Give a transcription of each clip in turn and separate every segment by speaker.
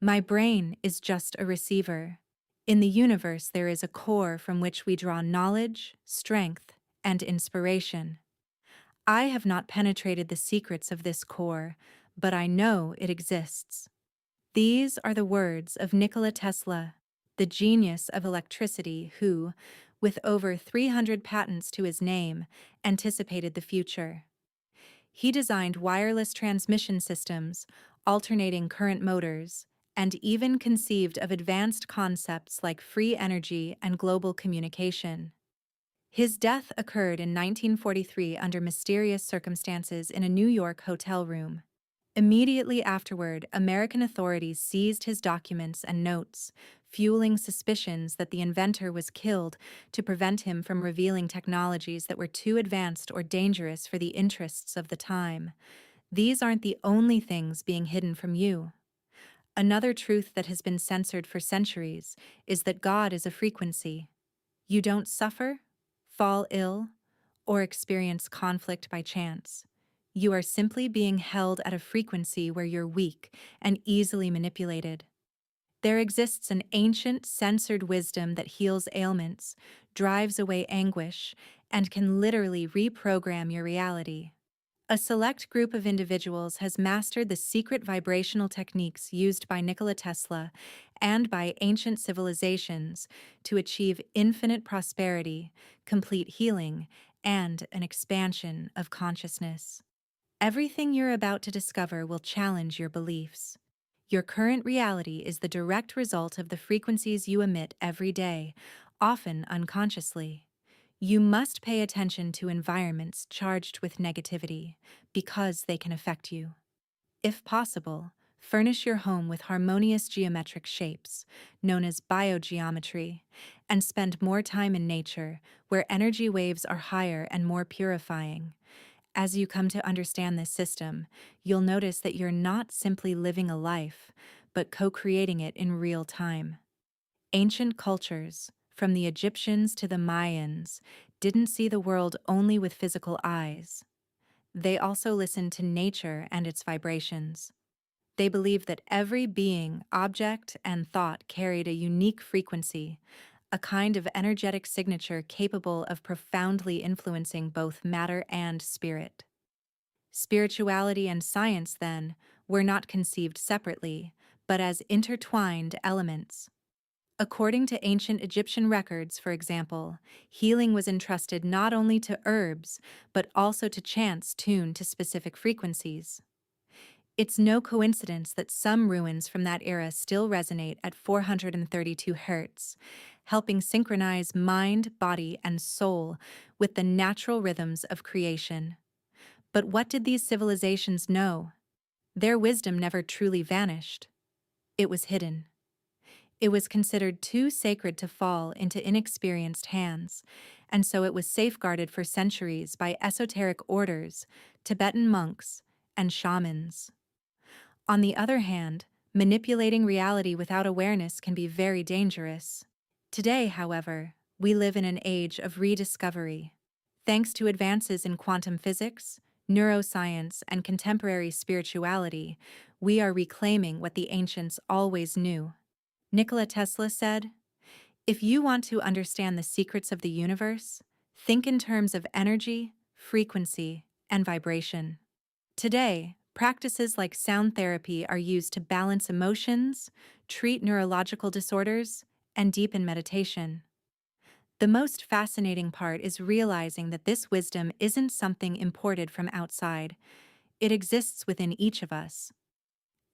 Speaker 1: My brain is just a receiver. In the universe, there is a core from which we draw knowledge, strength, and inspiration. I have not penetrated the secrets of this core, but I know it exists. These are the words of Nikola Tesla, the genius of electricity who, with over 300 patents to his name, anticipated the future. He designed wireless transmission systems, alternating current motors, and even conceived of advanced concepts like free energy and global communication. His death occurred in 1943 under mysterious circumstances in a New York hotel room. Immediately afterward, American authorities seized his documents and notes, fueling suspicions that the inventor was killed to prevent him from revealing technologies that were too advanced or dangerous for the interests of the time. These aren't the only things being hidden from you. Another truth that has been censored for centuries is that God is a frequency. You don't suffer, fall ill, or experience conflict by chance. You are simply being held at a frequency where you're weak and easily manipulated. There exists an ancient, censored wisdom that heals ailments, drives away anguish, and can literally reprogram your reality. A select group of individuals has mastered the secret vibrational techniques used by Nikola Tesla and by ancient civilizations to achieve infinite prosperity, complete healing, and an expansion of consciousness. Everything you're about to discover will challenge your beliefs. Your current reality is the direct result of the frequencies you emit every day, often unconsciously. You must pay attention to environments charged with negativity, because they can affect you. If possible, furnish your home with harmonious geometric shapes, known as biogeometry, and spend more time in nature, where energy waves are higher and more purifying. As you come to understand this system, you'll notice that you're not simply living a life, but co-creating it in real time. Ancient cultures, from the Egyptians to the Mayans, didn't see the world only with physical eyes. They also listened to nature and its vibrations. They believed that every being, object, and thought carried a unique frequency, a kind of energetic signature capable of profoundly influencing both matter and spirit. Spirituality and science, then, were not conceived separately, but as intertwined elements. According to ancient Egyptian records, for example, healing was entrusted not only to herbs, but also to chants tuned to specific frequencies. It's no coincidence that some ruins from that era still resonate at 432 Hz, helping synchronize mind, body, and soul with the natural rhythms of creation. But what did these civilizations know? Their wisdom never truly vanished. It was hidden. It was considered too sacred to fall into inexperienced hands, and so it was safeguarded for centuries by esoteric orders, Tibetan monks, and shamans. On the other hand, manipulating reality without awareness can be very dangerous. Today, however, we live in an age of rediscovery. Thanks to advances in quantum physics, neuroscience, and contemporary spirituality, we are reclaiming what the ancients always knew. Nikola Tesla said, "If you want to understand the secrets of the universe, think in terms of energy, frequency, and vibration." Today, practices like sound therapy are used to balance emotions, treat neurological disorders, and deepen meditation. The most fascinating part is realizing that this wisdom isn't something imported from outside. It exists within each of us.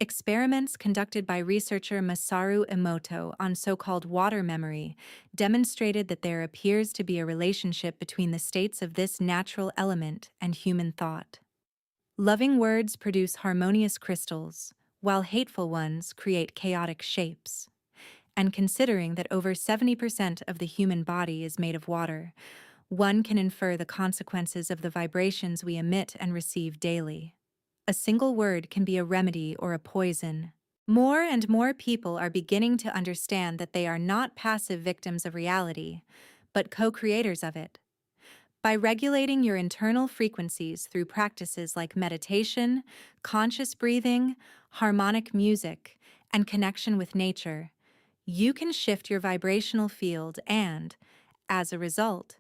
Speaker 1: Experiments conducted by researcher Masaru Emoto on so-called water memory demonstrated that there appears to be a relationship between the states of this natural element and human thought. Loving words produce harmonious crystals, while hateful ones create chaotic shapes. And considering that over 70% of the human body is made of water, one can infer the consequences of the vibrations we emit and receive daily. A single word can be a remedy or a poison. More and more people are beginning to understand that they are not passive victims of reality, but co-creators of it. By regulating your internal frequencies through practices like meditation, conscious breathing, harmonic music, and connection with nature, you can shift your vibrational field and, as a result,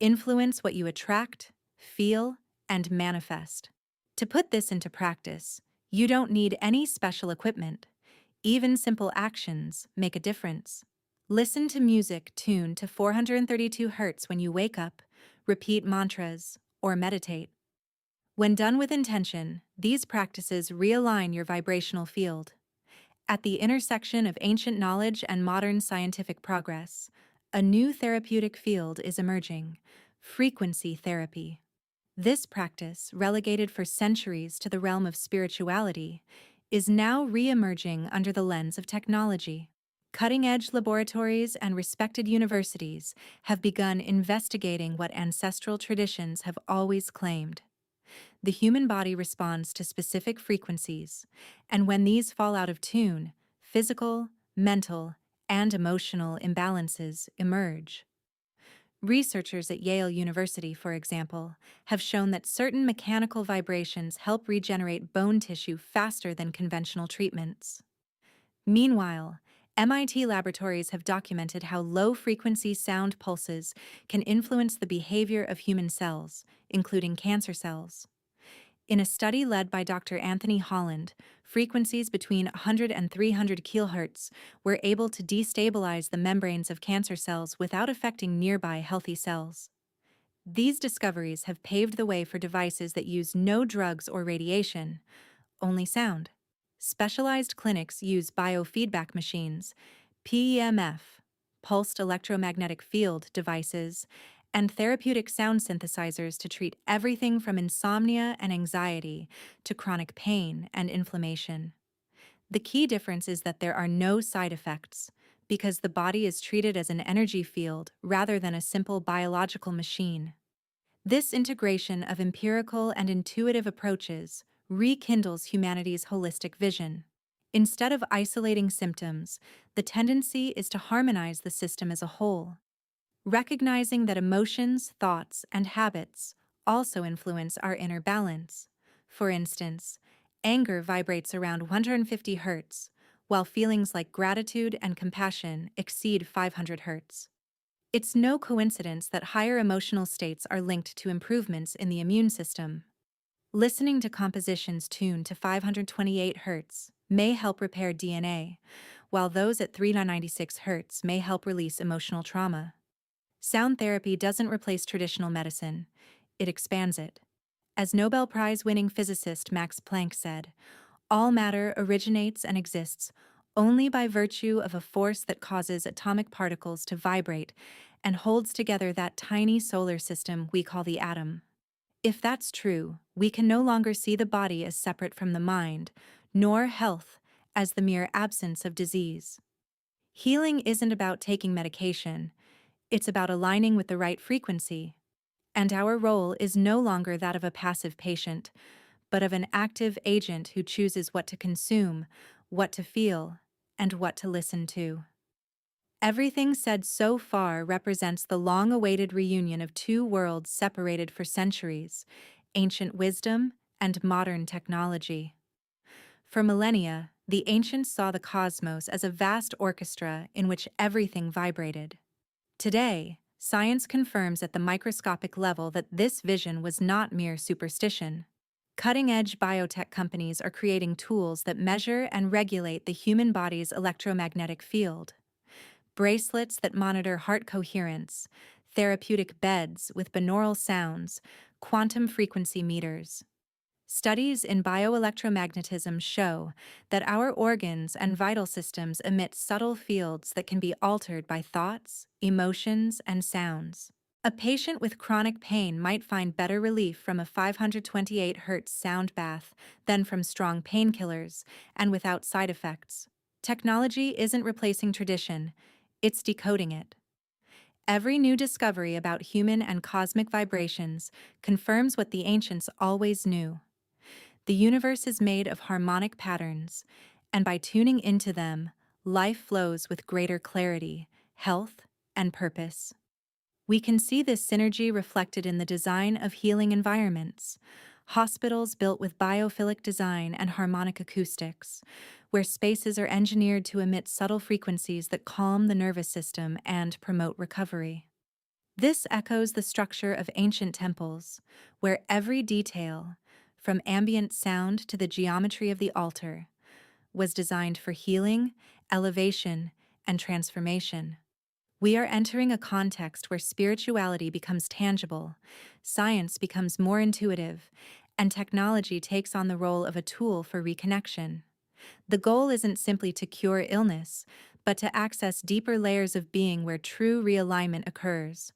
Speaker 1: influence what you attract, feel, and manifest. To put this into practice, you don't need any special equipment. Even simple actions make a difference. Listen to music tuned to 432 Hz when you wake up, repeat mantras, or meditate. When done with intention, these practices realign your vibrational field. At the intersection of ancient knowledge and modern scientific progress, a new therapeutic field is emerging: frequency therapy. This practice, relegated for centuries to the realm of spirituality, is now re-emerging under the lens of technology. Cutting-edge laboratories and respected universities have begun investigating what ancestral traditions have always claimed. The human body responds to specific frequencies, and when these fall out of tune, physical, mental, and emotional imbalances emerge. Researchers at Yale University, for example, have shown that certain mechanical vibrations help regenerate bone tissue faster than conventional treatments. Meanwhile, MIT laboratories have documented how low-frequency sound pulses can influence the behavior of human cells, including cancer cells. In a study led by Dr. Anthony Holland, frequencies between 100 and 300 kHz were able to destabilize the membranes of cancer cells without affecting nearby healthy cells. These discoveries have paved the way for devices that use no drugs or radiation, only sound. Specialized clinics use biofeedback machines, PEMF, pulsed electromagnetic field devices, and therapeutic sound synthesizers to treat everything from insomnia and anxiety to chronic pain and inflammation. The key difference is that there are no side effects, because the body is treated as an energy field rather than a simple biological machine. This integration of empirical and intuitive approaches rekindles humanity's holistic vision. Instead of isolating symptoms, the tendency is to harmonize the system as a whole. Recognizing that emotions, thoughts, and habits also influence our inner balance. For instance, anger vibrates around 150 Hz, while feelings like gratitude and compassion exceed 500 Hz. It's no coincidence that higher emotional states are linked to improvements in the immune system. Listening to compositions tuned to 528 Hz may help repair DNA, while those at 396 Hz may help release emotional trauma. Sound therapy doesn't replace traditional medicine, it expands it. As Nobel Prize-winning physicist Max Planck said, all matter originates and exists only by virtue of a force that causes atomic particles to vibrate and holds together that tiny solar system we call the atom. If that's true, we can no longer see the body as separate from the mind, nor health as the mere absence of disease. Healing isn't about taking medication, it's about aligning with the right frequency. And our role is no longer that of a passive patient, but of an active agent who chooses what to consume, what to feel, and what to listen to. Everything said so far represents the long-awaited reunion of two worlds separated for centuries: ancient wisdom and modern technology. For millennia, the ancients saw the cosmos as a vast orchestra in which everything vibrated. Today, science confirms at the microscopic level that this vision was not mere superstition. Cutting-edge biotech companies are creating tools that measure and regulate the human body's electromagnetic field. Bracelets that monitor heart coherence, therapeutic beds with binaural sounds, quantum frequency meters. Studies in bioelectromagnetism show that our organs and vital systems emit subtle fields that can be altered by thoughts, emotions, and sounds. A patient with chronic pain might find better relief from a 528 Hz sound bath than from strong painkillers and without side effects. Technology isn't replacing tradition, it's decoding it. Every new discovery about human and cosmic vibrations confirms what the ancients always knew. The universe is made of harmonic patterns, and by tuning into them, life flows with greater clarity, health, and purpose. We can see this synergy reflected in the design of healing environments. hospitals built with biophilic design and harmonic acoustics, where spaces are engineered to emit subtle frequencies that calm the nervous system and promote recovery. This echoes the structure of ancient temples, where every detail, from ambient sound to the geometry of the altar, was designed for healing, elevation, and transformation. We are entering a context where spirituality becomes tangible, science becomes more intuitive, and technology takes on the role of a tool for reconnection. The goal isn't simply to cure illness, but to access deeper layers of being where true realignment occurs.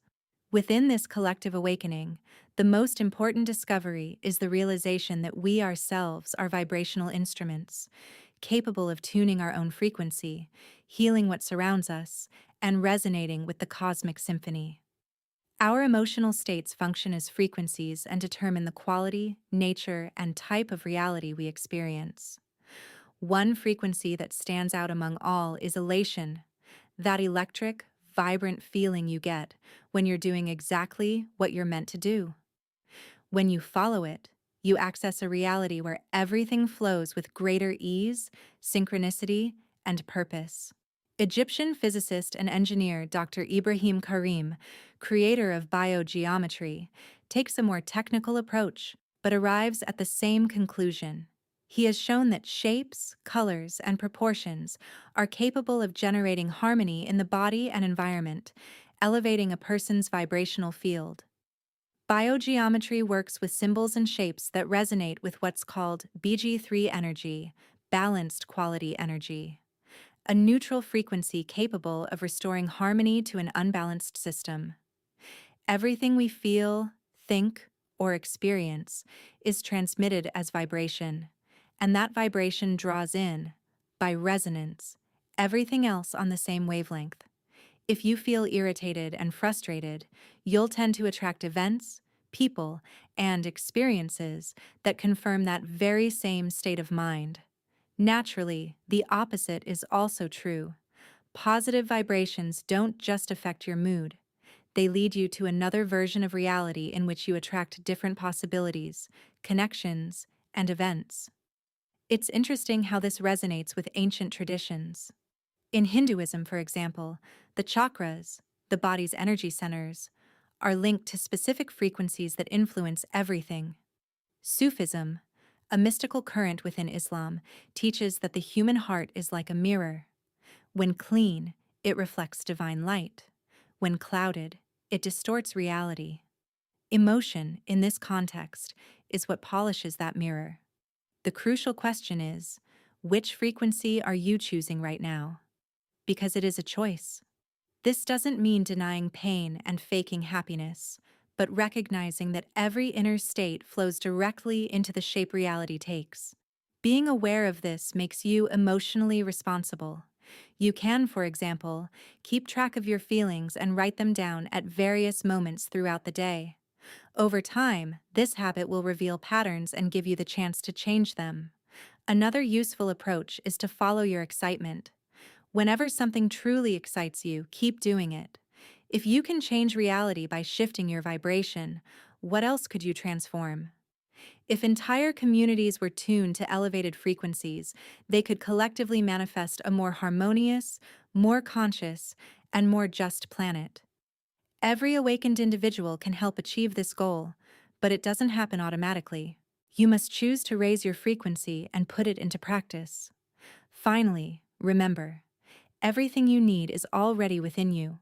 Speaker 1: Within this collective awakening, the most important discovery is the realization that we ourselves are vibrational instruments, capable of tuning our own frequency, healing what surrounds us, and resonating with the cosmic symphony. Our emotional states function as frequencies and determine the quality, nature, and type of reality we experience. One frequency that stands out among all is elation, that electric, vibrant feeling you get when you're doing exactly what you're meant to do. When you follow it, you access a reality where everything flows with greater ease, synchronicity, and purpose. Egyptian physicist and engineer Dr. Ibrahim Karim, creator of biogeometry, takes a more technical approach but arrives at the same conclusion. He has shown that shapes, colors, and proportions are capable of generating harmony in the body and environment, elevating a person's vibrational field. Biogeometry works with symbols and shapes that resonate with what's called BG3 energy, balanced quality energy, a neutral frequency capable of restoring harmony to an unbalanced system. Everything we feel, think, or experience is transmitted as vibration, and that vibration draws in, by resonance, everything else on the same wavelength. If you feel irritated and frustrated, you'll tend to attract events, people, and experiences that confirm that very same state of mind. Naturally, the opposite is also true. Positive vibrations don't just affect your mood. They lead you to another version of reality in which you attract different possibilities, connections, and events. It's interesting how this resonates with ancient traditions. In Hinduism, for example, the chakras, the body's energy centers, are linked to specific frequencies that influence everything. Sufism, a mystical current within Islam, teaches that the human heart is like a mirror. When clean, it reflects divine light. When clouded, it distorts reality. Emotion, in this context, is what polishes that mirror. The crucial question is, which frequency are you choosing right now? Because it is a choice. This doesn't mean denying pain and faking happiness, but recognizing that every inner state flows directly into the shape reality takes. Being aware of this makes you emotionally responsible. You can, for example, keep track of your feelings and write them down at various moments throughout the day. Over time, this habit will reveal patterns and give you the chance to change them. Another useful approach is to follow your excitement. Whenever something truly excites you, keep doing it. If you can change reality by shifting your vibration, what else could you transform? If entire communities were tuned to elevated frequencies, they could collectively manifest a more harmonious, more conscious, and more just planet. Every awakened individual can help achieve this goal, but it doesn't happen automatically. You must choose to raise your frequency and put it into practice. Finally, remember, everything you need is already within you.